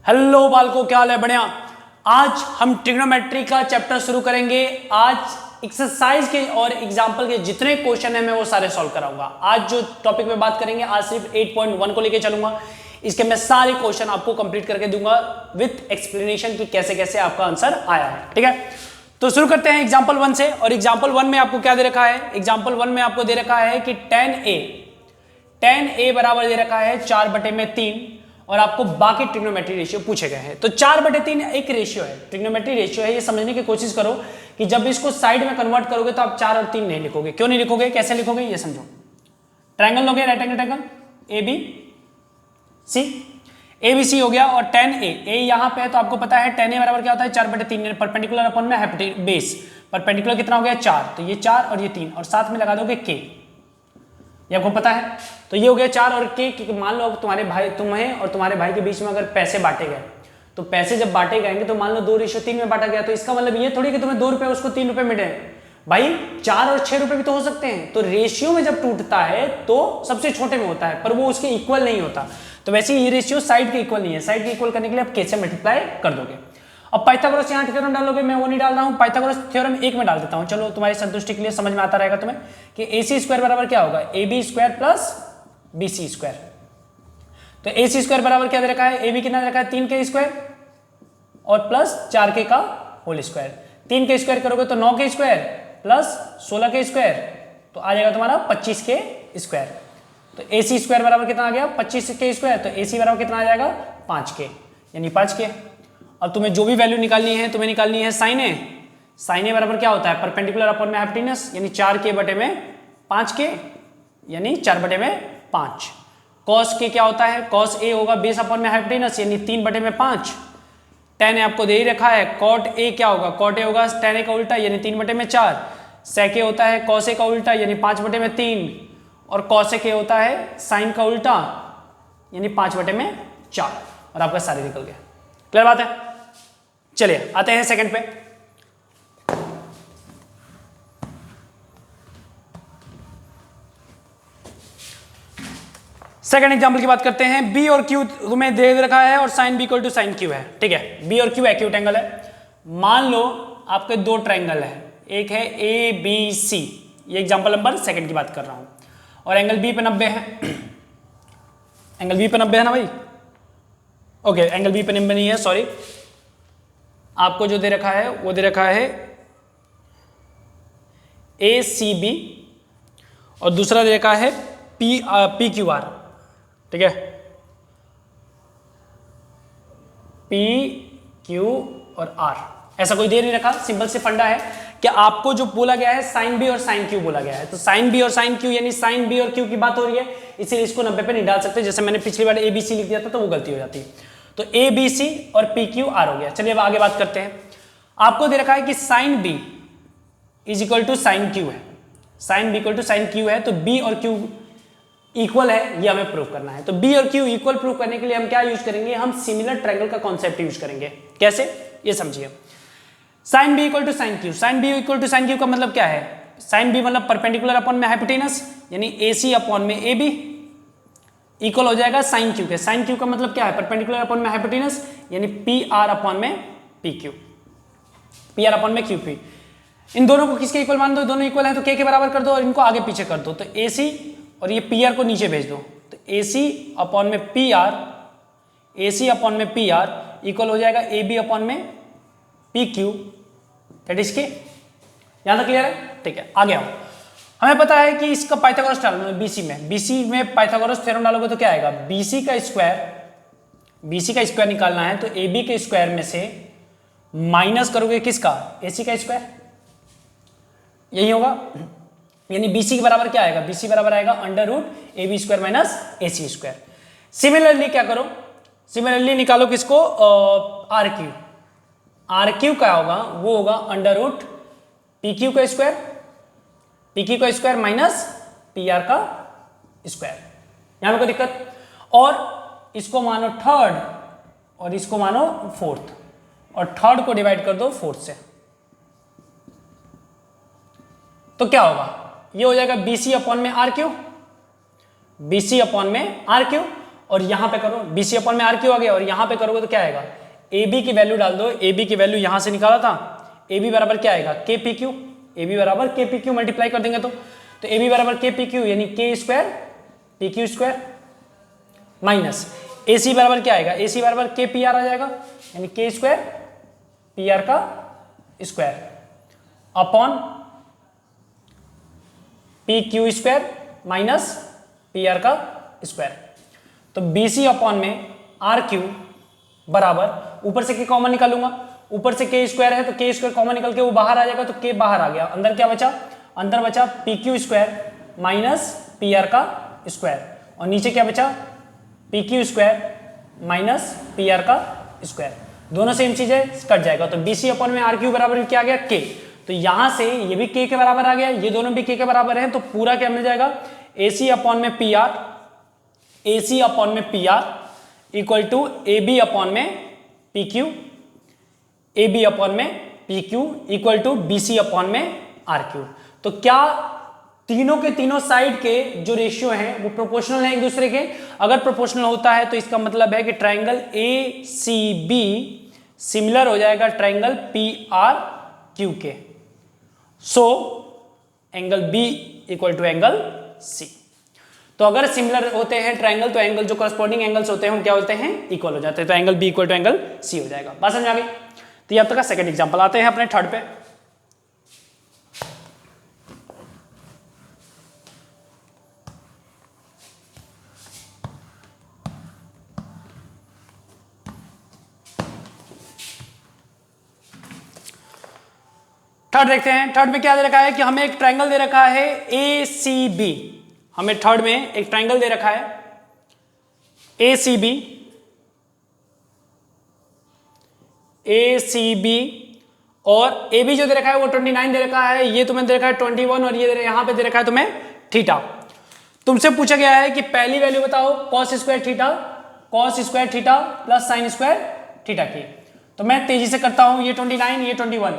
Hello बालको, क्या हाल है? बढ़िया। आज हम ट्रिग्नोमेट्री का चैप्टर शुरू करेंगे। आज एक्सरसाइज के और एग्जाम्पल के जितने क्वेश्चन है मैं वो सारे सॉल्व कराऊंगा। आज जो टॉपिक में बात करेंगे, आज सिर्फ 8.1 को लेके चलूंगा। इसके मैं सारे क्वेश्चन आपको कंप्लीट करके दूंगा विथ एक्सप्लेनेशन कि कैसे कैसे आपका आंसर आया है। ठीक है, तो शुरू करते हैं एग्जाम्पल 1 से। और एग्जाम्पल 1 में आपको क्या दे रखा है? एग्जाम्पल 1 में आपको दे रखा है कि tan a बराबर दे रखा है 4/3 और आपको बाकी ट्रिग्नोमेट्री रेशियो पूछे गए हैं। तो 4/3 एक रेशियो है, ट्रिग्नोमेट्री रेशियो है। ये समझने की कोशिश करो कि जब इसको साइड में कन्वर्ट करोगे तो आप 4 और 3 नहीं लिखोगे। क्यों नहीं लिखोगे, कैसे लिखोगे ये समझो। ट्रायंगल लोगे, right angle triangle ABC, ABC हो गया। और tan a यहां पे है तो आपको पता है tan a बराबर क्या होता है 4/3 परपेंडिकुलर अपॉन में बेस। परपेंडिकुलर कितना हो गया 4, तो ये 4 और ये 3 और साथ में लगा दोगे k, ये आपको पता है। तो ये हो गया 4 और k। मान लो तुम्हारे भाई, तुम्हें और तुम्हारे भाई के बीच में अगर पैसे बांटे गए तो पैसे जब बांटे गएंगे तो मान लो 2:3 में बांटा गया, तो इसका मतलब ये थोड़ी कि तुम्हें 2 रुपए उसको 3 रुपए मिले भाई, 4 और 6 रुपए भी तो हो सकते हैं। तो रेशियो में जब टूटता है तो सबसे छोटे में होता है, पर वो उसके इक्वल नहीं होता। तो वैसे ये रेशियो साइड के इक्वल नहीं है। साइड के इक्वल करने के लिए आप k से मल्टीप्लाई कर दोगे। अब पाइथागोरस यहाँ थ्योरम डालोगे, मैं वो नहीं डाल रहा हूँ, पाइथागोरस थ्योरम 1 में डाल देता हूँ। चलो तुम्हारी संतुष्टि के लिए समझ में आता रहेगा तुम्हें कि AC² बराबर क्या होगा, AB² प्लस BC²। तो AC² बराबर क्या दे रखा है, AB कितना दे रखा है 3k² और प्लस 4k का होल स्क्वायर। 3k² करोगे तो 9k² प्लस 16k², तो आ जाएगा तुम्हारा 25k²। तो AC² बराबर कितना आ गया 25k², तो AC बराबर कितना आ जाएगा 5k, यानी 5k। अब तुम्हें जो भी वैल्यू निकालनी है, तुम्हें निकालनी है साइन ए। साइन ए बराबर क्या होता है परपेंडिकुलर अपॉन में हाइपोटेनस, यानी 4k/5k, यानी 4/5। कॉस के क्या होता है, कॉस ए होगा बेस अपॉन में हाइपोटेनस, यानी 3/5। tan ए आपको दे ही रखा है, कॉट ए क्या होगा, कॉट ए होगा tan ए का उल्टा, यानी 3/4। sec ए होता है कॉस ए का उल्टा, यानी 5/3। और कॉस ए होता है साइन का उल्टा, यानी 5/4। और आपका सारे निकल गया। क्लियर बात है? चलिए आते हैं सेकंड पे। सेकंड एग्जांपल की बात करते हैं। B और Q तुम्हें दे रखा है और sin B = sin Q है। ठीक है, B और Q एक्यूट एंगल है। मान लो आपके दो ट्रायंगल है, एक है ABC, ये एग्जांपल नंबर सेकंड की बात कर रहा हूं, और एंगल B पे 90 है। एंगल B पे 90 है ना भाई? ओके, एंगल B पे 90 नहीं है, सॉरी। आपको जो दे रखा है वो दे रखा है ACB और दूसरा दे रखा है PQR। ठीक है, PQ और R ऐसा कोई दे नहीं रखा। सिंपल से फंडा है कि आपको जो बोला गया है sin B और sin Q बोला गया है। तो sin B और sin Q यानी sin B और Q की बात हो रही है, इसीलिए इसको 90 पे नहीं डाल सकते। जैसे मैंने पिछली बार ABC लिख दिया था तो वो गलती हो जाती है। तो ABC और PQR हो गया। चलिए अब आगे बात करते हैं। आपको दे रखा है कि sin B = sin Q है। sin B = sin Q है, तो B और Q इक्वल है, ये हमें प्रूव करना है। तो B और Q इक्वल प्रूव करने के लिए हम क्या यूज करेंगे, हम सिमिलर ट्रायंगल का कॉन्सेप्ट यूज करेंगे। कैसे, ये समझिए। sin B = sin Q, sin B = sin Q का मतलब क्या है, sin B मतलब परपेंडिकुलर अपॉन में हाइपोटेनस, यानी AC अपॉन में AB इक्वल हो जाएगा sin Q के। sin Q का मतलब क्या है, परपेंडिकुलर अपॉन में हाइपोटेनस, यानी PR अपॉन में PQ, PR अपॉन में QP। इन दोनों को किसके इक्वल मान दो, दोनों इक्वल है तो K के बराबर कर दो और इनको आगे पीछे कर दो। तो AC और ये PR को नीचे भेज दो, तो AC अपॉन में PR, AC अपॉन में PR इक्वल हो जाएगा AB अपॉन में PQ, दैट इज K। यहां तक क्लियर है? ठीक है, आगे आओ। हमें पता है कि इसका पाइथागोरस डालना है BC में पाइथागोरस थ्योरम डालोगे तो क्या आएगा, BC का स्क्वायर निकालना है तो AB के स्क्वायर में से माइनस करोगे किसका, AC का स्क्वायर, यही होगा। यानी BC के बराबर क्या आएगा, BC बराबर आएगा √AB² माइनस AC²। सिमिलरली क्या करो, सिमिलरली निकालो किसको, RQ क्या होगा, वो होगा √PQ का स्क्वायर, PQ का स्क्वायर माइनस PR का स्क्वायर। यहां पे कोई दिक्कत? और इसको मानो थर्ड और इसको मानो फोर्थ, और थर्ड को डिवाइड कर दो फोर्थ से, तो क्या होगा, ये हो जाएगा BC अपॉन में RQ, BC अपॉन में RQ, और यहाँ पे करो, BC अपॉन में आर क्यू आ गया, और यहाँ पे करोगे तो क्या आएगा, AB की वैल्यू डाल दो, AB की वैल्यू यहाँ से निकाला था, AB बराबर क्या आएगा, KPQ, AB बराबर KPQ मल्टीप्लाई कर देंगे तो AB बराबर KPQ यानी K square PQ square minus AC बराबर क्या आएगा, AC बराबर KPR आ जाएगा यानी K स्क्वायर PR का square upon PQ square minus PR का स्क्वायर। तो BC अपॉन में RQ बराबर, ऊपर से K कॉमन निकालूंगा, ऊपर से K स्क्वायर है तो K स्क्वायर कॉमन निकल के वो बाहर आ जाएगा, तो K बाहर आ गया, अंदर क्या बचा, अंदर बचा PQ स्क्वायर माइनस PR का स्क्वायर, और नीचे क्या बचा, PQ स्क्वायर माइनस PR का स्क्वायर, दोनों सेम चीज है, कट जाएगा। तो BC अपॉन में RQ बराबर क्या आ गया, K, तो यहां से ये भी K के बराबर आ गया, ये दोनों भी K के बराबर हैं, तो पूरा क्या मिल जाएगा, AC अपॉन में PR, AC अपॉन में PR equal to AB upon में PQ, AB अपॉन में PQ equal to BC upon में RQ। तो क्या तीनों के तीनों साइड के जो रेशियो हैं वो प्रोपोर्शनल है एक दूसरे के, अगर प्रोपोर्शनल होता है तो इसका मतलब है कि ट्राइंगल ACB सिमिलर हो जाएगा ट्राइंगल PRQ के, so angle B equal to angle C। तो अगर सिमिलर होते हैं ट्राइंगल तो एंगल जो करस्पॉन्डिंग एंगल्स होते हैं हम क्या होते हैं, इक्वल हो जाते हैं, तो angle B equal to angle C हो जाएगा। बात समझ आ गई। तो ये अब तक का सेकंड एग्जांपल, आते हैं अपने थर्ड पे। थर्ड देखते हैं। थर्ड में क्या दे रखा है कि हमें एक ट्राइंगल दे रखा है ACB, हमें थर्ड में एक ट्राइंगल दे रखा है ACB और AB जो दे रखा है वो 29 दे रखा है, ये तुम्हें दे रखा है 21 और ये यहां पे दे रखा है तुम्हें थीटा। तुमसे पूछा गया है कि पहली वैल्यू बताओ cos square theta plus sine square theta की। तो मैं तेजी से करता हूं, ये 29 ये 21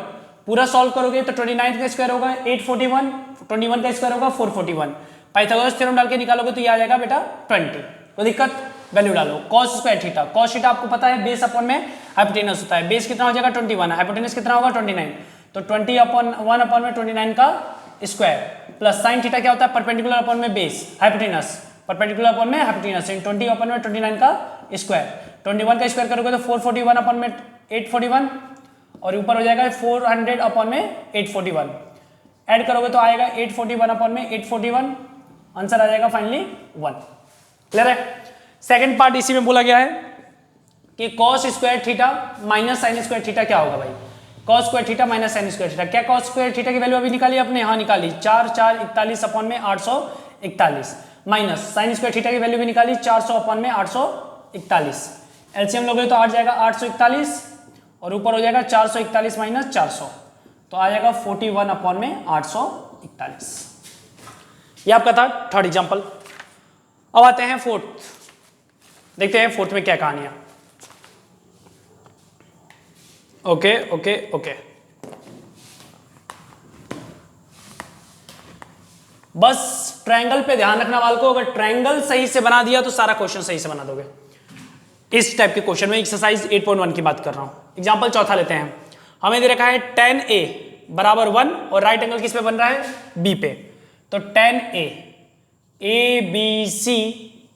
पूरा सॉल्व करोगे तो 29 का स्क्वायर होगा 841, 21 का स्क्वायर होगा 441, पाइथागोरस थ्योरम डाल के निकालोगे तो ये आ जाएगा बेटा 20। तो दिक्कत, वैल्यू डालो cos square theta, cos theta आपको पता है बेस अपॉन में हाइपोटेनस होता है, बेस कितना हो जाएगा 21, हाइपोटेनस कितना होगा 29, तो 20 अपॉन 1 अपॉन में 29 का स्क्वायर प्लस साइन थीटा क्या होता है परपेंडिकुलर अपॉन में बेस हाइपोटेनस, परपेंडिकुलर अपॉन में हाइपोटेनस, 20 अपॉन में 29 का स्क्वायर, 21 का स्क्वायर करोगे तो 441 अपॉन में 841 और ऊपर हो जाएगा 400 अपॉन में 841, ऐड करोगे तो आएगा 841 अपॉन में 841, आंसर आ जाएगा फाइनली 1। क्लियर है। सेकंड पार्ट इसी में बोला गया है कि cos square theta minus sine square theta क्या होगा भाई, cos square theta minus sine square theta, क्या cos स्क्वायर थीटा की वैल्यू अभी निकाली आपने, हाँ निकाली 4 4 41 अपॉन में 841 माइनस साइन स्क्वायर थीटा की वैल्यू भी निकाली 400 अपॉन में 841, एलसीएम लोगे तो आ जाएगा 841 और ऊपर हो जाएगा 441 माइनस 400, तो आ जाएगा 41 अपॉन में 841। ये आपका था थर्ड एग्जांपल। अब आते हैं फोर्थ, देखते हैं फोर्थ में क्या कहानियां। ओके ओके ओके, बस ट्रायंगल पे ध्यान रखना वाल को, अगर ट्रायंगल सही से बना दिया तो सारा क्वेश्चन सही से बना दोगे। इस टाइप के क्वेश्चन में एक्सरसाइज 8.1 की बात कर रहा हूं। एग्जांपल चौथा लेते हैं, हमें दे रखा है tan A बराबर 1 और राइट एंगल किस पे बन रहा है, B पे, तो tan ABC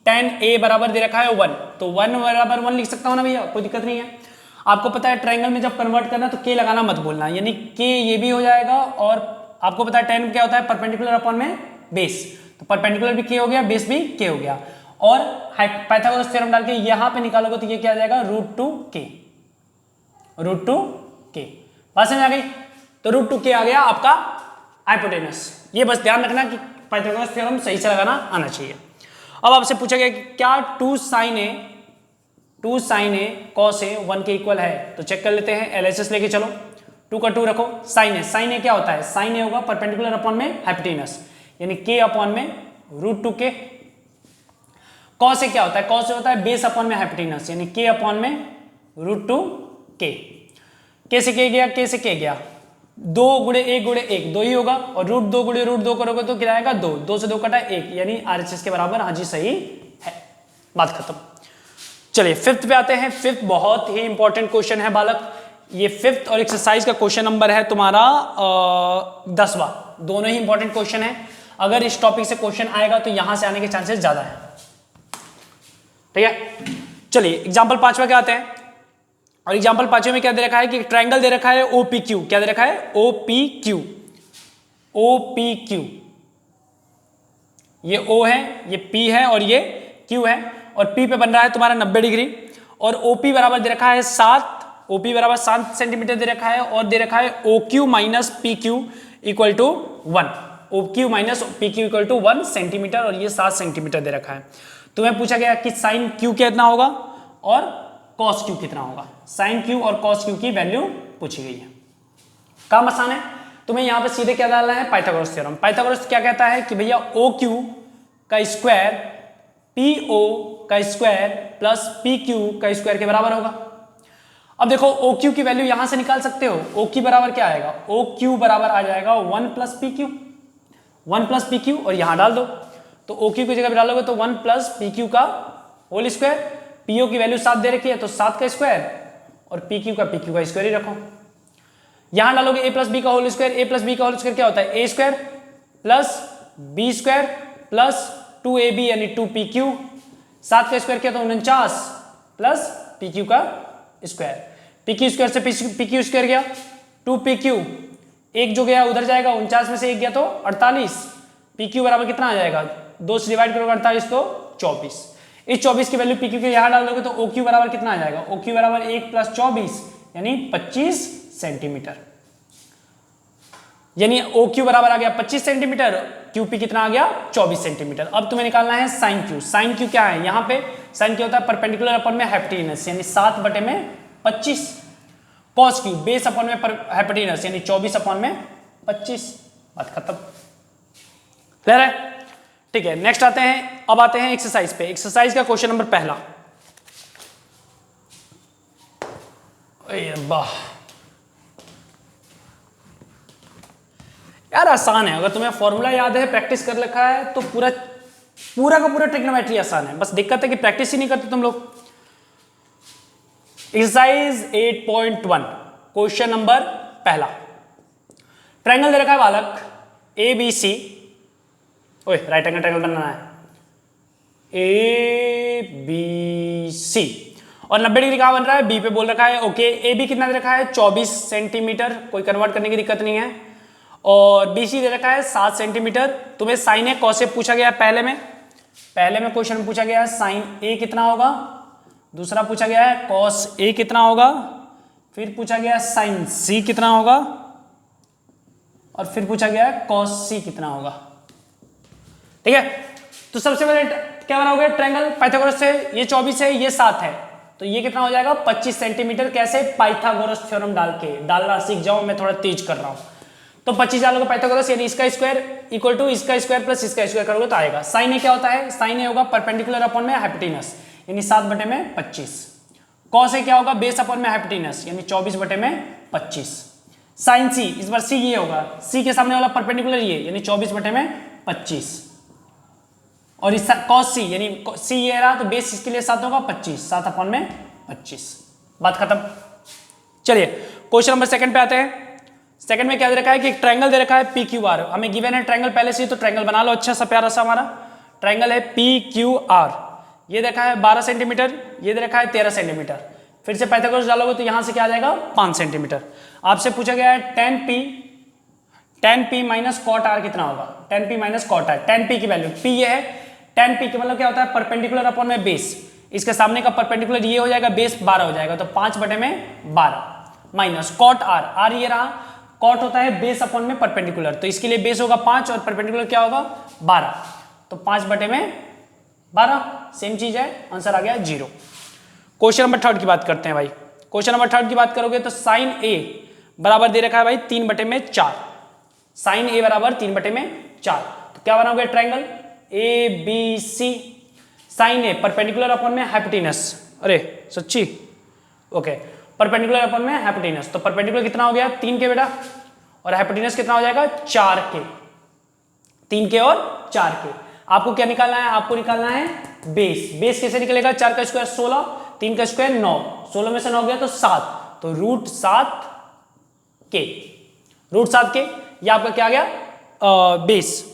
tan A बराबर दे रखा है 1, तो 1 बराबर 1 लिख सकता हूं ना भैया, कोई दिक्कत नहीं है। आपको पता है ट्रायंगल में जब कन्वर्ट करना तो K लगाना मत भूलना, यानी K ये भी हो जाएगा, और आपको पता है tan क्या होता है परपेंडिकुलर अपॉन में बेस, तो परपेंडिकुलर भी K हो गया, बेस भी K हो गया, और पाइथागोरस थ्योरम डाल के यहां पे निकालोगे तो ये क्या आ जाएगा √2K, √2K। बात समझ आ गई। तो √2K आ गया आपका हाइपोटेनस। ये बस ध्यान रखना कि पाइथागोरस थ्योरम सही से लगाना आना चाहिए। अब आपसे पूछा गया कि क्या 2 sin A cos A 1 के इक्वल है, तो चेक कर लेते हैं, एलएचएस लेके चलो, 2 का 2 रखो, sin A क्या होता है, sin A होगा परपेंडिकुलर अपॉन में हाइपोटेनस, यानी K अपॉन में √2K। cos A क्या होता है, cos A होता है बेस अपॉन में हाइपोटेनस, यानी K अपॉन में √2K। K से K गया, K से K गया, 2 गुणे 1 गुणे 1 2 ही होगा, और √2 गुणे √2 करोगे तो क्या आएगा 2, 2 से 2 कटा 1, यानी RHS के बराबर, हाँ जी सही है। बात खत्म। चलिए फिफ्थ पे आते हैं। फिफ्थ बहुत ही इंपॉर्टेंट क्वेश्चन है बालक। ये फिफ्थ और एक्सरसाइज का क्वेश्चन नंबर है तुम्हारा 10वां। दोनों ही इंपॉर्टेंट क्वेश्चन है। अगर इस टॉपिक से क्वेश्चन आएगा तो यहां से आने के चांसेस ज्यादा है। ठीक है, चलिए एग्जाम्पल 5वां क्या आते हैं। और एग्जाम्पल 5वें में क्या दे रखा है कि ट्रायंगल दे रखा है OPQ। क्या दे रखा है? OPQ। OPQ, ये O है, ये P है और ये Q है। और P पे बन रहा है तुम्हारा 90 डिग्री। और OP बराबर दे रखा है 7। OP बराबर 7 सेंटीमीटर दे रखा है। और दे रखा है OQ minus PQ equal to 1। OQ minus PQ equal to 1 centimetre और ये 7 सेंटीमीटर दे रखा है। तुम्हें पूछा गया कि साइन Q कितना होगा और कॉस Q कितना होगा। साइन Q और कॉस Q की वैल्यू पूछी गई है। काम आसान है। तुम्हें यहां पे सीधे क्या डालना है? Pythagoras theorem. पाइथागोरस क्या कहता है कि भैया OQ का स्क्वायर PO का स्क्वायर प्लस PQ का स्क्वायर के बराबर होगा। अब देखो OQ की वैल्यू यहां से निकाल सकते हो। OQ बराबर क्या आएगा? OQ बराबर आ जाएगा 1 प्लस PQ। 1 प्लस PQ और यहां डाल दो तो OQ की जगह पे डालोगे तो 1 प्लस PQ का होल स्क्वायर। PO की वैल्यू 7 दे रखी है तो 7 का स्क्वायर और PQ का स्क्वायर ही रखो। यहां डालोगे A प्लस बी का whole square. A plus B का होल स्क्वायर क्या होता है? A square plus B square plus 2AB यानी 2PQ। 7 का स्क्वायर क्या? तो 49 प्लस PQ का स्क्वायर। PQ स्क्वायर से PQ स्क्वायर गया 2PQ। एक जो गया उधर जाएगा, 49 में से एक गया तो 48। PQ बराबर कितना आ जाएगा? 2 से डिवाइड करोगे 48 तो 24। इस 24 की वैल्यू PQ के यहां डाल दोगे तो OQ बराबर कितना आ जाएगा? OQ बराबर 1 प्लस 24 यानी 25 सेंटीमीटर। यानी OQ बराबर आ गया 25 सेंटीमीटर, QP कितना आ गया? 24 सेंटीमीटर। अब तुम्हें निकालना है साइन Q। साइन Q क्या है? यहां पे साइन क्या होता है? परपेंडिकुलर अपन में हाइपोटेनस यानी 7 बटे में 25। कॉस Q बेस अपन में हाइपोटेनस यानी 24 अपन में 25। बात खत्म। क्लियर है? ठीक है, नेक्स्ट आते हैं। अब आते हैं एक्सरसाइज पे। एक्सरसाइज का क्वेश्चन नंबर पहला। वाह यार, आसान है। अगर तुम्हें फॉर्मूला याद है, प्रैक्टिस कर रखा है तो पूरा का पूरा ट्रिग्नोमेट्री आसान है। बस दिक्कत है कि प्रैक्टिस ही नहीं करते तुम लोग। एक्सरसाइज 8.1 क्वेश्चन नंबर पहला। ट्रायंगल दे रखा है बालक ABC। ओए राइट एंगल ट्रायंगल बनाना है ABC। और 90 डिग्री कहां बन रहा है? B पे बोल रखा है। ओके, AB कितना दे रखा है? 24 सेंटीमीटर। कोई कन्वर्ट करने की दिक्कत नहीं है। और BC दे रखा है 7 सेंटीमीटर। तुम्हें साइन ए कॉस ए पूछा गया है पहले में क्वेश्चन में पूछा गया है साइन A कितना होगा। दूसरा पूछा गया है कॉस A कितना होगा। फिर पूछा गया है साइन C कितना होगा। और फिर पूछा गया है कॉस C कितना होगा। ठीक है, तो सबसे पहले क्या बनाओगे? ट्रायंगल पाइथागोरस से। ये 24 है, ये 7 है, तो ये कितना हो जाएगा? 25 सेंटीमीटर। कैसे? पाइथागोरस थ्योरम डाल के। डालना सीख जाओ, मैं थोड़ा तेज कर रहा हूं। तो 25 डालोगे पाइथागोरस यानी इसका स्क्वायर इक्वल टू इसका स्क्वायर प्लस इसका स्क्वायर करोगे तो आएगा। साइन ए क्या होता है? साइन ए होगा परपेंडिकुलर अपॉन में हाइपोटेनस यानी 7 बटे में 25। कॉस ए क्या होगा? बेस अपॉन में हाइपोटेनस यानी 24 बटे में 25। साइन सी, इस बार सी ये होगा, सी के सामने वाला परपेंडिकुलर ये यानी 24 बटे में 25। और इस कॉस सी यानी सी ये रहा तो बेस इसके लिए 7 होगा 25। 7 अपॉन में 25। बात खत्म। चलिए क्वेश्चन नंबर सेकंड पे आते हैं। सेकंड में क्या दे रखा है कि एक ट्रायंगल दे रखा है PQR। हमें गिवन है ट्रायंगल पहले से, तो ट्रायंगल बना लो अच्छा सा प्यारा सा। हमारा ट्रायंगल है PQR। ये देखा है 12 सेंटीमीटर, ये दे रखा है 13 सेंटीमीटर। फिर से पाइथागोरस डालोगे तो यहां से क्या आ जाएगा? 5 सेंटीमीटर। आपसे पूछा गया है tan P minus cot R कितना होगा? tan P minus cot R। tan P की वैल्यू P ये है। tan P का मतलब क्या होता है? परपेंडिकुलर अपॉन में बेस। इसके सामने का परपेंडिकुलर ये हो जाएगा, बेस 12 हो जाएगा, तो 5 बटे में 12 माइनस कॉट R। R ये रहा, कॉट होता है बेस अपॉन में परपेंडिकुलर, तो इसके लिए बेस होगा 5 और परपेंडिकुलर क्या होगा? 12, तो 5 बटे में 12 सेम चीज है। आंसर आ गया 0। क्वेश्चन नंबर थर्ड की बात करते हैं भाई। क्वेश्चन नंबर थर्ड की बात करोगे तो साइन A बराबर दे रखा है भाई 3 बटे में 4। साइन A बराबर 3 बटे में 4, तो क्या बनाओगे? Triangle ABC। Sine A perpendicular upon में हाइपोटेनस। अरे सच्ची, ओके, परपेंडिकुलर अपॉन में हाइपोटेनस। तो परपेंडिकुलर कितना हो गया? 3 के बेटा, और हाइपोटेनस कितना हो जाएगा? 4 के। 3 के और 4 के। आपको क्या निकालना है? आपको निकालना है बेस। बेस कैसे निकलेगा? 4 का स्क्वायर 16, 3 का स्क्वायर 9, 16 में से 9 गया तो 7, तो रूट 7 के, रूट 7 के, ये आपका क्या आ गया? बेस।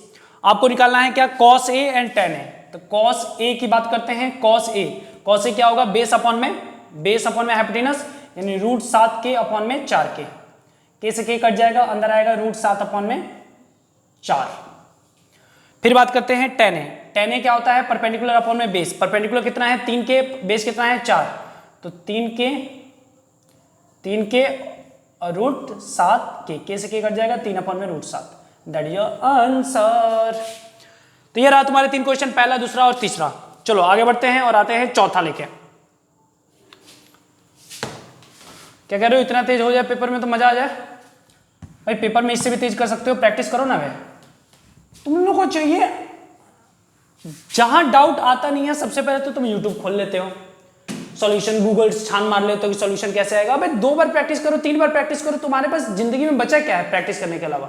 आपको निकालना है क्या? कॉस ए एंड टेन ए। तो कॉस ए की बात करते हैं, कॉस ए, कॉस ए क्या होगा? बेस अपॉन में, बेस अपॉन में हाइपोटेनस, यानी रूट 7 के अपॉन में 4 के से के कट जाएगा, अंदर आएगा रूट 7 अपॉन में 4। फिर बात करते हैं टेन ए। टेन ए क्या होता है? परपेंडिकुलर अपॉन में बेस। परपेंडिकुलर कितना है? 3 के, बेस कितना है? 4, तो 3 के और रूट 7 के से के कट जाएगा, 3 अपॉन में root 7। That is your answer. तो ये रहा तुम्हारे 3 क्वेश्चन, पहला, दूसरा और तीसरा। चलो आगे बढ़ते हैं और आते हैं चौथा लेके। क्या कह रहे हो? इतना तेज हो जाए पेपर में तो मजा आ जाए भाई। पेपर में इससे भी तेज कर सकते हो, प्रैक्टिस करो ना भाई। तुम लोगों को चाहिए, जहां डाउट आता नहीं है सबसे पहले तो तुम यूट्यूब खोल लेते हो, सॉल्यूशन गूगल छान मार लेते हो कि सॉल्यूशन कैसे आएगा। भाई 2 बार प्रैक्टिस करो, 3 बार प्रैक्टिस करो, तुम्हारे पास जिंदगी में बचा क्या है प्रैक्टिस करने के अलावा?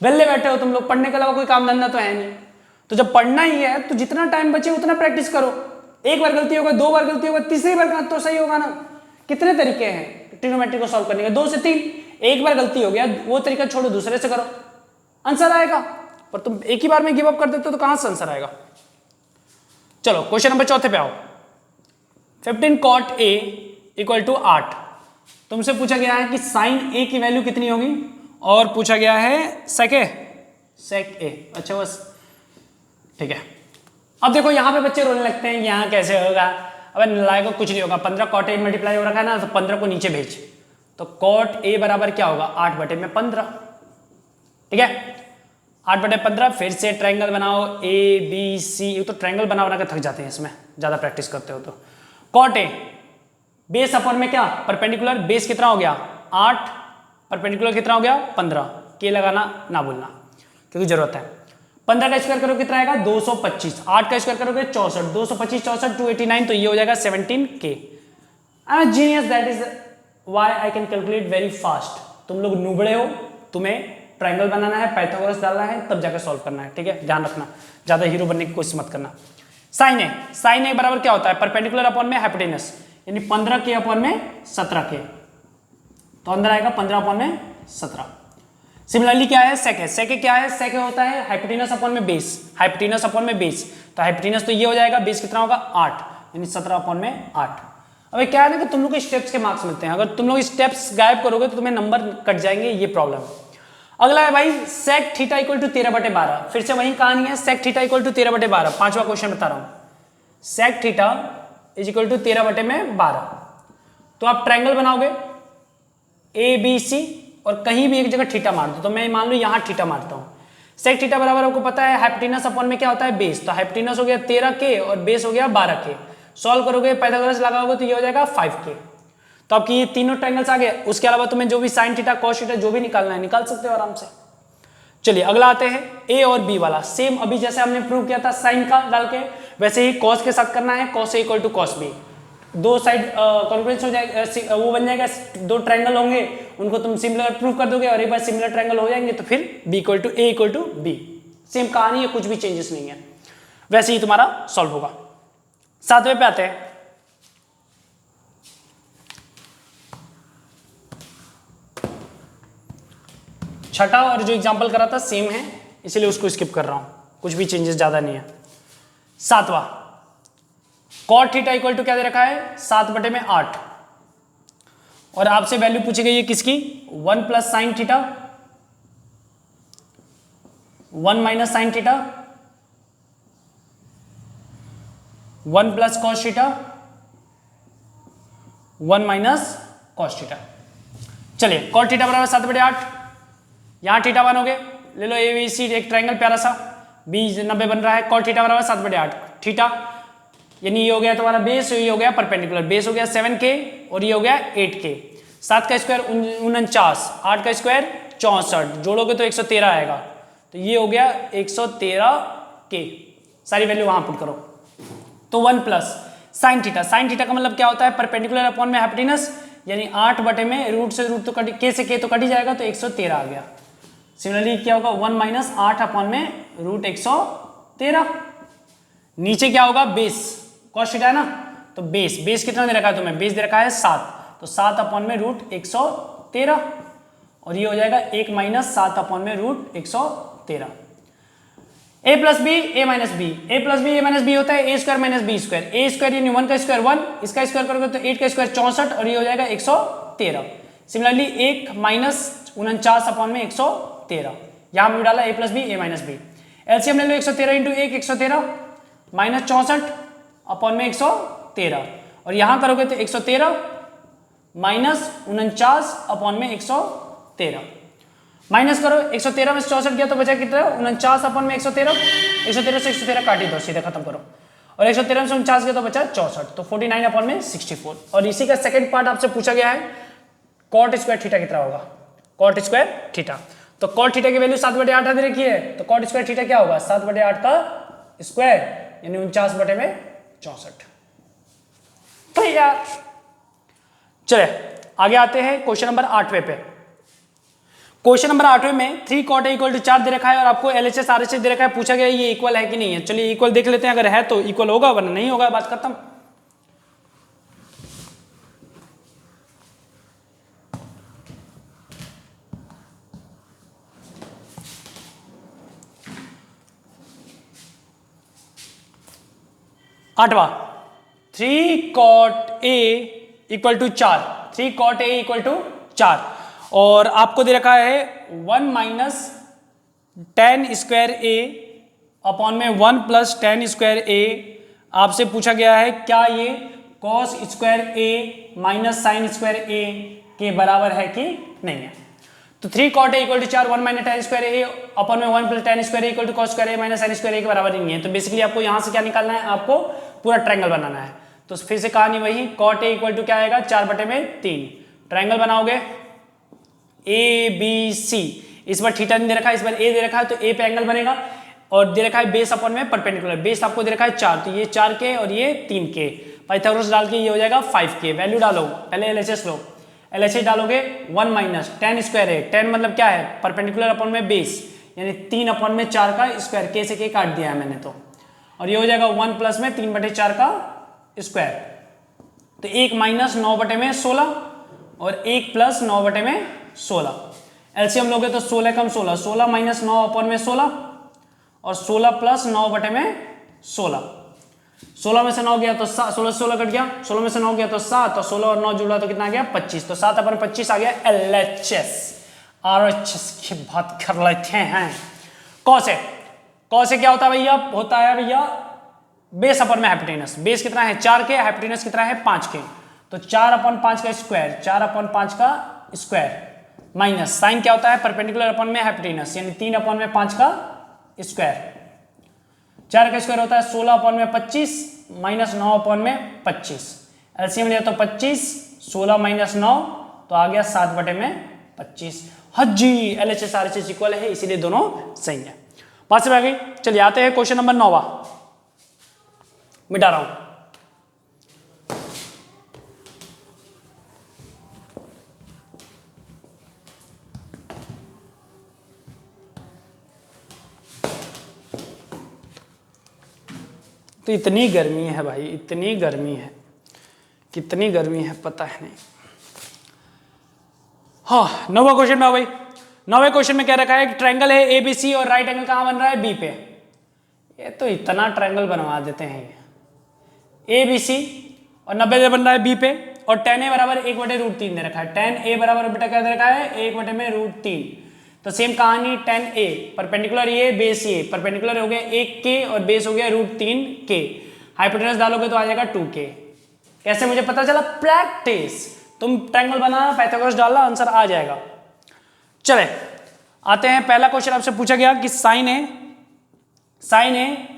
वेले बैठे हो तुम लोग, पढ़ने के अलावा कोई काम धंधा तो है नहीं। तो जब पढ़ना ही है तो जितना टाइम बचे उतना प्रैक्टिस करो। 1 बार गलती होगा, 2 बार गलती होगा, तीसरी बार तो सही होगा ना। कितने तरीके हैं ट्रिग्नोमेट्री को सॉल्व करने के? 2 से 3। 1 बार गलती हो गया, वो तरीका छोड़ो, दूसरे से करो, आंसर आएगा। पर तुम एक ही बार में गिव अप कर देते हो तो कहां से आंसर आएगा? चलो क्वेश्चन नंबर 4 पे आओ। 15 cot a इक्वल टू 8। तुमसे पूछा गया है कि साइन ए की वैल्यू कितनी होगी, और पूछा गया है सेक ए। अच्छा बस ठीक है। अब देखो यहाँ पे बच्चे रोने लगते हैं, यहाँ कैसे होगा? अबे नालायक, कुछ नहीं होगा। 15 cot a मल्टीप्लाई हो रखा है ना, तो 15 को नीचे भेज, तो cot a बराबर क्या होगा? 8/15। ठीक है, 8/15। फिर से ट्रायंगल बनाओ, ए बी सी। तो ट्रायंगल बना बना के थक जाते हैं इसमें, ज्यादा प्रैक्टिस करते हो तो। cot a बेस अपॉन में क्या? परपेंडिकुलर। बेस कितना हो गया? 8, परपेंडिकुलर कितना हो गया? 15। के लगाना ना भूलना क्योंकि जरूरत है। 15 का स्क्वायर करो कितना आएगा? 225। 8 का स्क्वायर करोगे 64, 225 64 289, तो ये हो जाएगा 17K। I am genius, that is why I can calculate very fast. तुम लोग नुबड़े हो, तुम्हें ट्रायंगल बनाना है, पाइथागोरस डालना है, तब जाकर सॉल्व करना है। ठीक है, ध्यान रखना, ज्यादा हीरो बनने की कोशिश मत करना। साइन ए बराबर क्या होता है? परपेंडिकुलर अपॉन में हाइपोटेनस, यानी 15 के अपॉन में 17 के, तो अंदर आएगा 15 अपॉन में 17। सिमिलरली क्या है? सेक है। सेक क्या है? सेक होता है हाइपोटेनस अपॉन में बेस। हाइपोटेनस अपॉन में बेस, तो हाइपोटेनस तो ये हो जाएगा, बेस कितना होगा? 8, यानी 17 अपॉन में 8। अब क्या है ना कि तुम लोग के स्टेप्स के मार्क्स मिलते हैं, अगर तुम लोग स्टेप्स गायब करोगे तो तुम्हें नंबर कट जाएंगे, ये प्रॉब्लम है। अगला है भाई सेक थीटा इक्वल टू 13/12। फिर से वही कहानी है, सेक थीटा इक्वल टू 13/12। 5वां क्वेश्चन बता रहा हूं, sec theta is equal to 13/12। तो आप ट्रायंगल बनाओगे ए बी सी, और कहीं भी एक जगह थीटा मार दो। तो मैं मान लो यहां थीटा मारता हूं। सेक थीटा बराबर आपको पता है हाइपोटेनस अपॉन में क्या होता है? बेस। तो हाइपोटेनस हो गया 13K और बेस हो गया 12K। सॉल्व करोगे, पाइथागोरस लगाओगे तो ये हो जाएगा 5K। तो आपकी ये तीनों ट्रायंगल्स आ गए। उसके अलावा तुम्हें जो भी साइन थीटा कॉस थीटा जो भी निकालना है निकाल सकते हो आराम से। चलिए अगला आते हैं ए और बी वाला। सेम अभी जैसे हमने प्रूव किया था साइन का डाल के, वैसे ही कॉस के साथ करना है। Cos A equal to cos B, 2 side congruence हो जाएगा, वो बन जाएगा। 2 ट्रायंगल होंगे, उनको तुम सिमिलर प्रूव कर दोगे, और एक बार सिमिलर ट्रायंगल हो जाएंगे तो फिर B equal to A equal to B. Same कहानी है, कुछ भी चेंजेस नहीं है, वैसे ही तुम्हारा सॉल्व होगा। 7वें पे आते हैं। छठा और जो एग्जांपल करा था सेम है, इसलिए उसको स्किप कर रहा हूं, कुछ भी चेंजेस ज्यादा नहीं है। 7वां कॉट थीटा इक्वल टू क्या दे रखा है? 7/8। और आपसे वैल्यू पूछी गई है किसकी? 1 plus sine theta, 1 minus sine theta, 1 plus cos theta, 1 minus cos theta. चलिए कॉट थीटा बराबर 7/8। यहां थीटा बनोगे, ले लो ए बी सी, एक ट्रायंगल प्यारा सा, बी 90 बन रहा है। कॉट थीटा बराबर 7/8 थीटा, यानी ये हो गया तुम्हारा बेस, ये हो गया परपेंडिकुलर। बेस हो गया 7K और ये हो गया 8K। 7 का स्क्वायर 49, 8 का स्क्वायर 64, जोड़ोगे तो 113 आएगा, तो ये हो गया 113K। सारी वैल्यू वहां पुट करो। तो 1 plus sine theta, sine theta का मतलब क्या होता है? परपेंडिकुलर अपॉन में हाइपोटेनस, यानी 8 बटे में रूट से रूट तो कट, के से के तो कट ही जाएगा, तो 113 आ गया। सिमिलरली क्या होगा? 1 माइनस 8 अपॉन में रूट 113, नीचे क्या होगा, बेस, कॉस थीटा है ना, तो बेस, बेस कितना दे रखा है तुम्हें, बेस दे रखा है 7, तो 7 अपॉन में रूट 113, और ये हो जाएगा 1 माइनस 7 अपॉन में रूट 113। ए प्लस बी ए माइनस बी, ए प्लस बी ए माइनस बी होता है ए स्क्वायर माइनस बी स्क्वायर, ए स्क्वायर यानी 1 का स्क्वायर 1, इसका स्क्वायर करोगे तो 8 का स्क्वायर 64, और ये हो जाएगा 113। सिमिलरली 1 माइनस 49 अपॉन में 113, यहां भी डाला ए प्लस बी ए माइनस बी। एलसीएम ले लो, 113 इंटू 1 113 माइनस 64 अपॉन में 113, और यहां करोगे तो 113 माइनस 49 अपॉन में 113, माइनस करो, 113 में 64 गया तो बचा कितना, 49 अपॉन में 113, 113 से 113 काट ही दो, सीधे खत्म करो, और 113 में 49 गया तो बचा 64, तो 49 अपॉन में 64। और इसी का सेकंड पार्ट आपसे पूछा गया है, कॉट स्क्वायर थीटा कितना होगा, कॉट स्क्वायर थीटा, तो कॉट थीटा की वैल्यू 7/8 दे रखी है, तो कॉट स्क्वायर थीटा क्या होगा, 7/8 का स्क्वायर यानी 49/64। तो यार चले आगे आते हैं क्वेश्चन नंबर 8वें पे। क्वेश्चन नंबर 8वें में 3 cot A = 4 दे रखा है और आपको LHS RHS दे रखा है, पूछा गया ये इक्वल है कि नहीं है। चलिए इक्वल देख लेते हैं, अगर है तो इक्वल होगा, वरना नहीं होगा, बात खत्म। आठवां 3 cot A = 4, 3 cot A = 4, और आपको दे रखा है 1 minus tan square A upon में 1 प्लस tan स्क्वायर A। आपसे पूछा गया है क्या ये cos square A minus sine square A के बराबर है कि नहीं है। तो 3 cot A = 4, 1 minus tan square A upon में 1 plus tan square A = cos square A minus sine square A के बराबर नहीं है। तो बेसिकली आपको यहां से क्या निकालना है, आपको पूरा ट्रायंगल बनाना है। तो फिर से कहानी वही, cot A = क्या आएगा, 4/3, ट्रायंगल बनाओगे ABC, इस बार थीटा नहीं दे रखा है, इस बार A दे रखा है, तो A पे एंगल बनेगा, और दे रखा है बेस अपॉन में परपेंडिकुलर, बेस आपको दे रखा है 4, तो ये 4K और ये 3K, पाइथागोरस डाल के ये हो जाएगा 5K। वैल्यू डालो, पहले LHS लो, LHS डालोगे 1 माइनस tan स्क्वायर है, tan मतलब क्या है, परपेंडिकुलर अपॉन में बेस, यानी 3 अपॉन में 4 का स्क्वायर, K से K काट दिया है मैंने तो, और ये हो जाएगा 1 प्लस में 3/4 का स्क्वायर, तो 1 माइनस 9/16 और 1 प्लस 9/16। एलसीएम लोगे तो 16 कम 16, 16 माइनस 9 अपॉन में 16, और 16 प्लस 9/16, 16 में से 9 गया तो 16 से 16 कट गया, 16 में से 9 गया तो 7, और 16 और 9 जुड़ा तो कितना आ गया 25, तो 7 अपॉन 25 आ गया LHS। RHS की बात कर लेते हैं। कॉस ए क्या होता है भैया, होता है भैया बेस अपॉन में हाइपोटेनस, बेस कितना है 4K, हाइपोटेनस कितना है 5K, तो 4/5 का स्क्वायर, 4/5 का स्क्वायर माइनस साइन क्या होता है, परपेंडिकुलर अपॉन में हाइपोटेनस, यानी 3/5 का स्क्वायर, 4 का स्क्वायर होता है 16/25 माइनस 9/25, एलसीएम लिया तो 25, 16 माइनस 9 तो आ गया 7/25। हाँ जी, LHS RHS इक्वल है, इसीलिए दोनों सही है। बात से आ गई। चलिए आते हैं क्वेश्चन नंबर 9, मिटा रहा हूं। तो इतनी गर्मी है भाई, इतनी गर्मी है, कितनी गर्मी है पता है नहीं। हाँ, 9वां क्वेश्चन में भाई, 9वें क्वेश्चन में क्या रखा है, ट्रायंगल है ABC और राइट एंगल कहां बन रहा है, B पे। ये तो इतना ट्रायंगल बनवा देते हैं, ABC और 90 बन रहा है B पे, और tan A बराबर 1/√3 दे रखा है। tan A बराबर बेटा क्या दे रखा है, 1/√3। तो सेम कहानी, tan A परपेंडिकुलर ये, बेस ये, परपेंडिकुलर हो गया 1K और बेस हो गया √3K, हाइपोटेनस डालोगे तो आ जाएगा 2K। कैसे मुझे पता चला, प्रैक्टिस, तुम ट्रायंगल बनाना, पाइथागोरस डालना, आंसर आ जाएगा। चले आते हैं, पहला क्वेश्चन आपसे पूछा गया कि sine A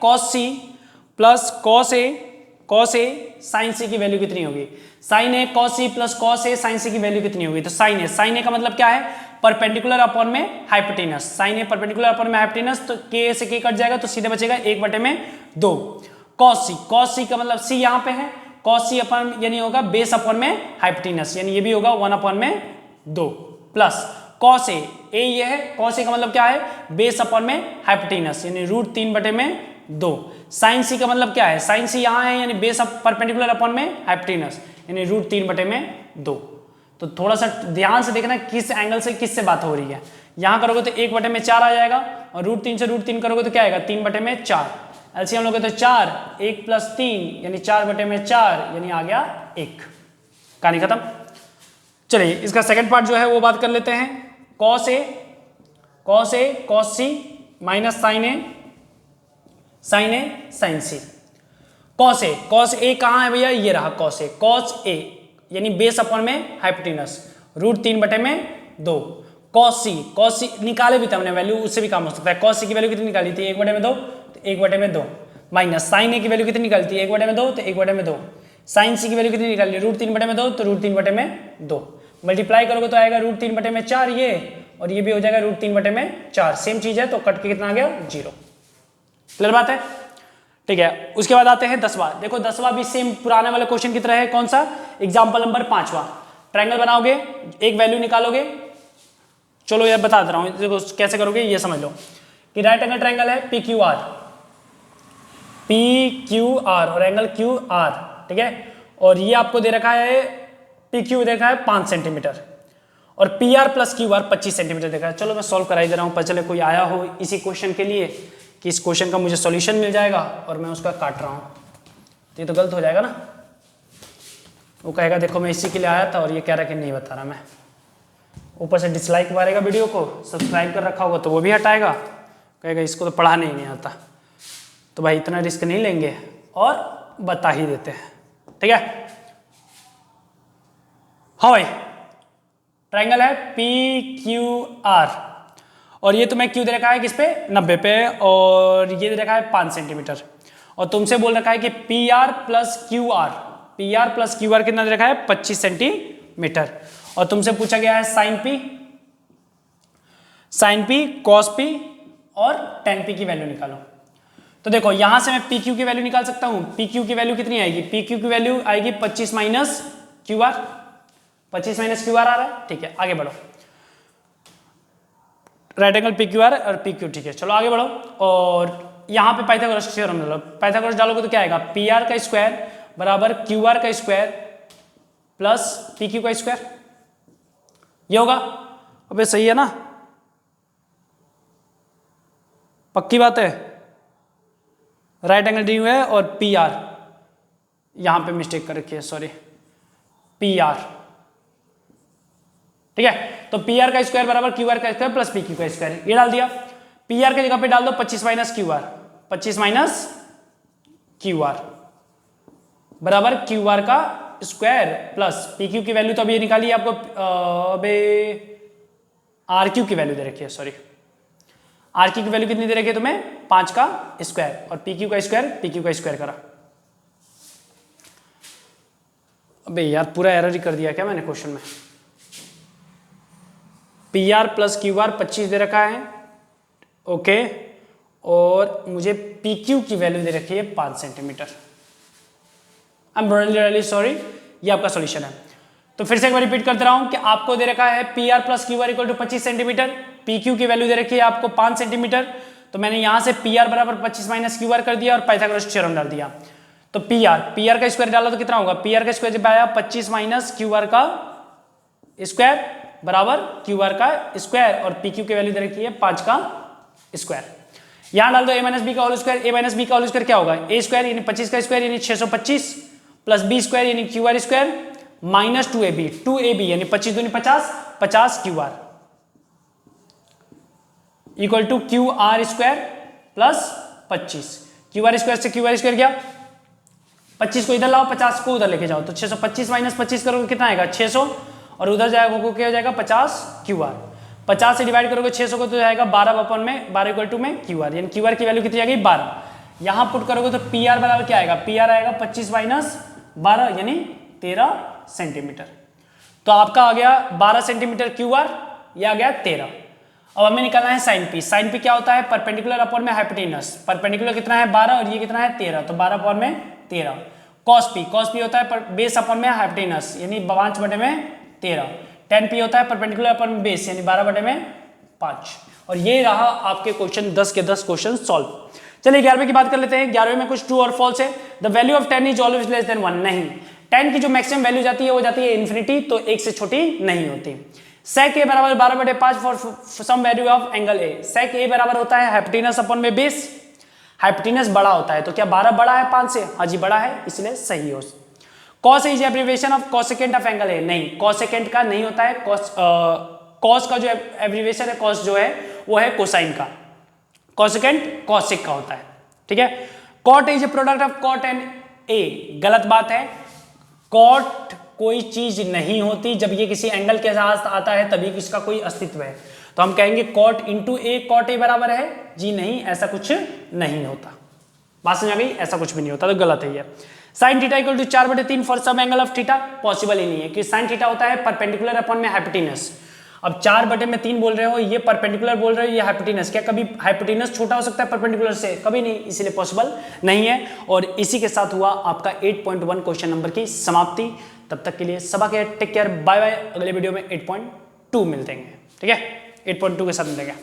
cos C plus cos A sin C की वैल्यू कितनी होगी। Sine A cos C plus cos A sin C की वैल्यू कितनी होगी। तो साइन ए का मतलब क्या है, परपेंडिकुलर अपॉन में hypotenuse, sine A perpendicular upon में हाइपोटेनस, तो K से K कट जाएगा तो सीधे बचेगा 1/2। cos C का मतलब C यहाँ पे है, cos C अपॉन यानी होगा बेस अपॉन में हाइपोटेनस, यानी ये भी होगा 1/2 प्लस cos A ये है, cos A का मतलब क्या है, बेस अपॉन में हाइपोटेनस, यानी √3/2 2। साइन सी का मतलब क्या है, साइन सी यहाँ है यानी बेस परपेंडिकुलर अपॉन में हाइपोटेनस यानी √3/2। तो थोड़ा सा ध्यान से देखना किस एंगल से किससे बात हो रही है। यहाँ करोगे तो 1/4 आ जाएगा और √3 से √3 करोगे तो क्या आएगा 3/4। एलसीएम लोगे तो 4, 1 + 3 यानी 4/4 यानी आ गया 1। कहानी खत्म। चलिए इसका सेकंड पार्ट जो है वो बात कर लेते हैं। cos A cos C minus sin A sin C। cos A कहाँ है भैया, ये रहा cos A यानी बेस अपॉन में हाइपोटेनस √3/2। cos C निकाले भी थे हमने वैल्यू, उससे भी काम हो सकता है। cos C की वैल्यू कितनी निकाली थी 1/2 तो 1/2 माइनस sin A की वैल्यू कितनी निकाली थी 1/2 तो 1/2 sin C की वैल्यू कितनी निकाली √3/2 तो √3/2 मल्टीप्लाई करोगे तो आएगा √3/4 ये और ये भी हो जाएगा √3/4। सेम चीज है तो कट के कितना आ गया 0। क्लियर बात है, ठीक है। उसके बाद आते हैं 10वां। देखो 10वां भी सेम पुराने वाले क्वेश्चन की तरह है। कौन सा, एग्जाम्पल नंबर 5वां। ट्रायंगल बनाओगे, एक वैल्यू निकालोगे। चलो यार बता दे रहा हूं, देखो कैसे करोगे ये समझ लो कि राइट एंगल ट्रायंगल है PQR और एंगल QR, ठीक है। और ये आपको दे रखा है PQ दे रखा है 5 सेंटीमीटर और PR + QR 25 सेंटीमीटर देखा है। चलो मैं सॉल्व करा ही दे रहा हूँ, पर चले कोई आया हो इसी क्वेश्चन के लिए कि इस क्वेश्चन का मुझे सॉल्यूशन मिल जाएगा और मैं उसका काट रहा हूँ, तो ये तो गलत हो जाएगा ना। वो कहेगा देखो मैं इसी के लिए आया था और ये कह रहा है कि नहीं बता रहा मैं। ऊपर से डिसलाइक मारेगा वीडियो को, सब्सक्राइब कर रखा होगा तो वो भी हटाएगा, कहेगा इसको तो पढ़ाने ही नहीं आता। तो भाई इतना रिस्क नहीं लेंगे और बता ही देते हैं, ठीक है। हाँ भाई ट्रायंगल है PQR और ये तुम्हें क्यू दे रखा है किस पे 90 पे और ये दे रखा है 5 सेंटीमीटर और तुमसे बोल रखा है कि PR + QR कितना दे रखा है 25 सेंटीमीटर और तुमसे पूछा गया है sin P cos P और tan P की वैल्यू निकालो। तो देखो यहां से मैं PQ की वैल्यू निकाल सकता हूं। PQ की वैल्यू कितनी आएगी, PQ की वैल्यू आएगी 25 - QR। 25 - QR आ रहा है, ठीक है। आगे बढ़ो, राइट एंगल PQR और PQ, ठीक है। चलो आगे बढ़ो और यहाँ पे पाइथागोरस थ्योरम डालो। पाइथागोरस डालोगे तो क्या आएगा PR का स्क्वायर बराबर QR का स्क्वायर प्लस PQ का स्क्वायर, ये होगा। अबे सही है ना, पक्की बात है। राइट एंगल डी है और PR यहां पे मिस्टेक कर रखी है, सॉरी PR, ठीक है। तो PR का स्क्वायर बराबर QR का स्क्वायर प्लस PQ का स्क्वायर, ये डाल दिया। PR की जगह पे डाल दो 25 - QR, 25 - QR बराबर QR का स्क्वायर प्लस PQ की वैल्यू तो अभी ये निकाली आपको, अबे RQ की वैल्यू दे रखी है, सॉरी RQ की वैल्यू कितनी दे रखी है तुम्हें 5 का स्क्वायर और PQ का स्क्वायर PQ का स्क्वायर करा। अबे यार पूरा एरर ही कर दिया क्या मैंने क्वेश्चन में। PR + QR 25 दे रखा है, ओके, और मुझे PQ की वैल्यू दे रखी है 5 centimetre. I am really sorry, ये आपका सॉल्यूशन है। तो फिर से एक बार रिपीट करते रहा हूं कि आपको दे रखा है PR + QR = 25 सेंटीमीटर, PQ की वैल्यू दे रखी है आपको 5 सेंटीमीटर। तो मैंने यहां से PR बराबर 25 - QR कर दिया और पाइथागोरस थ्योरम डाल दिया। तो PR का स्क्वायर डाला तो कितना होगा, PR का स्क्वायर जब आया 25 - QR का स्क्वायर बराबर QR का स्क्वायर और PQ की वैल्यू दे रखी है 5 का स्क्वायर। यहां डाल दो A - B का होल स्क्वायर। A - B का होल स्क्वायर क्या होगा, A स्क्वायर यानी 25 का स्क्वायर यानी 625 प्लस B स्क्वायर यानी QR स्क्वायर माइनस 2AB यानी 25 दूनी 50, 50 QR equal to QR square plus 25। QR square से QR स्क्वायर गया, 25 को इधर लाओ 50 को उधर लेके जाओ तो 625 - 25 करोगे कितना आएगा 600 और उधर जाएगा वो क्या हो जाएगा 50 QR। 50 से डिवाइड करोगे 600 को तो जाएगा 12 में 12 इक्वल टू में QR यानी QR की वैल्यू कितनी आ गई 12। यहां पुट करोगे तो PR बराबर क्या आएगा, PR आएगा 25 - 12 यानी 13 सेंटीमीटर। तो आपका आ गया 12 सेंटीमीटर QR, यह आ गया 13। अब हमें निकालना है sin P। sin P क्या होता है, परपेंडिकुलर अपॉन में हाइपोटेनस। परपेंडिकुलर कितना है 12 और ये कितना है 13, तो 12 अपॉन में 13। cos P होता है बेस अपॉन में हाइपोटेनस यानी 5/13। tan P होता है परपेंडिकुलर अपॉन में बेस यानी 12/5। और ये रहा आपके क्वेश्चन 10 के 10 क्वेश्चन सॉल्व। चलिए 11वें की बात कर लेते हैं। 11वें में कुछ ट्रू और फॉल्स है। The value of 10 is always less than 1, नहीं, 10 की जो मैक्सिमम वैल्यू जाती है वो जाती है इन्फिनिटी, तो 1 से छोटी नहीं होती। sec a बराबर 12/5 for some value of angle A. sec a बराबर होता है हाइपोटेनस अपॉन में बेस, हाइपोटेनस बड़ा होता है, तो क्या 12 बड़ा है 5 से? हाँ जी बड़ा है, इसलिए सही हो। cos is abbreviation of cosecant of angle ए, नहीं, कोसेकेंट का नहीं होता है, cos का जो एब्रिविएशन है cos जो है वो है कोसाइन का, कोसेकेंट कॉसिक का होता है, ठीक है। cot is a product of cot and a, गलत बात है। cot कोई चीज नहीं होती, जब ये किसी एंगल के साथ आता है तभी इसका कोई अस्तित्व है, तो हम कहेंगे cot into A, cot a बराबर है, जी नहीं, ऐसा कुछ नहीं होता। बात समझ आ गई? ऐसा कुछ भी नहीं होता, तो गलत है ये। sin theta equal to 4/3 for some angle of theta, possible ही नहीं है, कि sin थीटा होता है परपेंडिकुलर अपॉन में हाइपोटेनस। अब 4/3 बोल रहे हो, ये परपेंडिकुलर बोल रहे हो, ये हाइपोटेनस, क्या कभी हाइपोटेनस छोटा हो सकता है परपेंडिकुलर से? कभी नहीं, इसलिए पॉसिबल नहीं है। और इसी के साथ हुआ आपका 8.1 क्वेश्चन नंबर की समाप्ति। तब तक के लिए सबा के टेक केयर, बाय बाय। अगले वीडियो में 8.2 मिलते हैं, ठीक है, 8.2 के साथ मिलेंगे।